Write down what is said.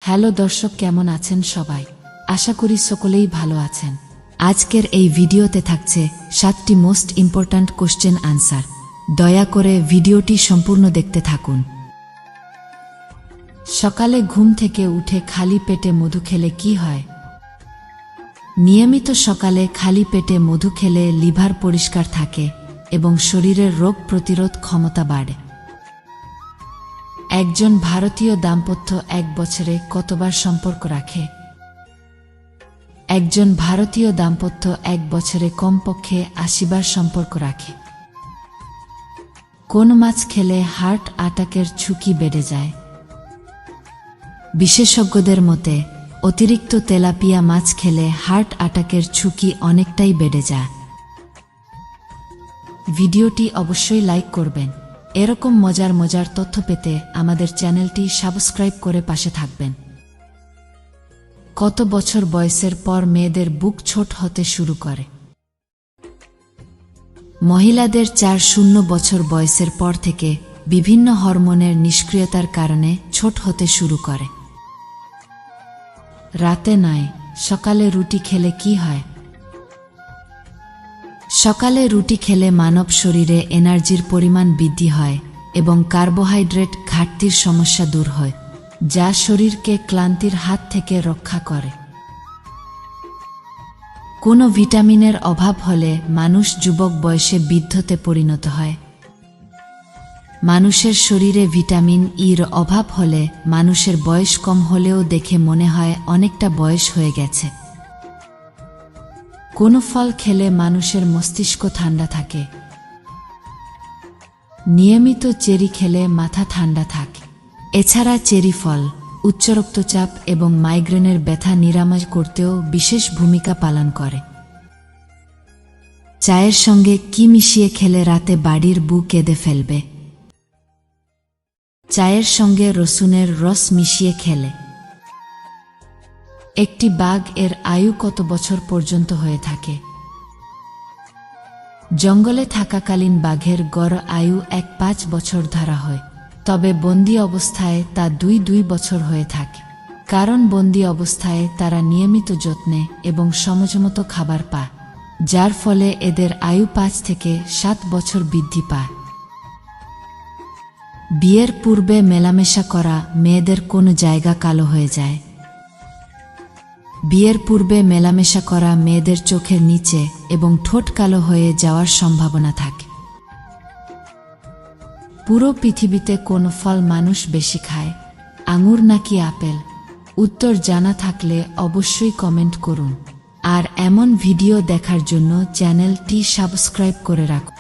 Hello দর্শক, কেমন আছেন সবাই? আশা করি সকলেই ভালো আছেন। আজকের এই ভিডিওতে থাকছে 7টি মোস্ট ইম্পর্ট্যান্ট কোশ্চেন আনসার। দয়া করে ভিডিওটি সম্পূর্ণ দেখতে থাকুন। সকালে ঘুম থেকে উঠে খালি পেটে মধু খেলে কি হয়? নিয়মিত সকালে খালি পেটে মধু খেলে লিভার পরিষ্কার থাকে এবং শরীরের রোগ প্রতিরোধ ক্ষমতা বাড়ে। একজন ভারতীয় দাম্পত্য এক বছরে কতবার সম্পর্ক রাখে? একজন ভারতীয় দাম্পত্য এক বছরে কমপক্ষে 80 বার সম্পর্ক রাখে। কোন মাছ খেলে হার্ট অ্যাটাকের ঝুঁকি বেড়ে যায়? বিশেষজ্ঞদের মতে অতিরিক্ত তেলাপিয়া মাছ খেলে হার্ট অ্যাটাকের ঝুঁকি অনেকটাই বেড়ে যায়। ভিডিওটি অবশ্যই লাইক করবেন। এরকম মজার তথ্য পেতে আমাদের চ্যানেলটি সাবস্ক্রাইব করে পাশে থাকবেন। কত বছর বয়সের পর মেয়েদের বুক ছোট হতে শুরু করে? মহিলাদের 4-0 বছর বয়সের পর থেকে বিভিন্ন হরমোনের নিষ্ক্রিয়তার কারণে ছোট হতে শুরু করে। রাতে নয়, সকালে রুটি খেলে কি হয়? সকালে রুটি খেলে মানব শরীরে এনার্জির পরিমাণ বৃদ্ধি হয় এবং কার্বোহাইড্রেট ঘাটতির সমস্যা দূর হয়, যা শরীরকে ক্লান্তির হাত থেকে রক্ষা করে। কোনো ভিটামিনের অভাব হলে মানুষ যুবক বয়সে বৃদ্ধতে পরিণত হয়। মানুষের শরীরে ভিটামিন ইর অভাব হলে মানুষের বয়স কম হলেও দেখে মনে হয় অনেকটা বয়স হয়ে গেছে। কোন ফল খেলে মানুষের মস্তিষ্ক ঠান্ডা থাকে? নিয়মিত চেরি খেলে মাথা ঠান্ডা থাকে। এছাড়া চেরি ফল উচ্চ রক্তচাপ এবং মাইগ্রেনের ব্যথা নিরাময় করতেও বিশেষ ভূমিকা পালন করে। চায়ের সঙ্গে কি মিশিয়ে খেলে রাতে বাড়ির বউ কেঁদে ফেলবে? চায়ের সঙ্গে রসুনের রস মিশিয়ে খেলে। একটি বাঘ এর আয়ু কত বছর পর্যন্ত হয়ে থাকে? জঙ্গলে থাকাকালীন বাঘের গড় আয়ু 5 বছর ধরা হয়, তবে বন্দি অবস্থায় তা 2 বছর হয়ে থাকে। কারণ বন্দি অবস্থায় তারা নিয়মিত যত্নে এবং সময়মতো খাবার পায়, যার ফলে এদের আয়ু 5 থেকে 7 বছর বৃদ্ধি পায়। বিয়ের পূর্বে মেলামেশা করা মেয়েদের কোন জায়গা কালো হয়ে যায়? বিয়ের পূর্বে মেলামেশা করা মেয়েদের চোখের নিচে এবং ঠোঁট কালো হয়ে যাওয়ার সম্ভাবনা থাকে। পুরো পৃথিবীতে কোন ফল মানুষ বেশি খায়, আঙুর নাকি আপেল? উত্তর জানা থাকলে অবশ্যই কমেন্ট করুন। আর এমন ভিডিও দেখার জন্য চ্যানেলটি সাবস্ক্রাইব করে রাখুন।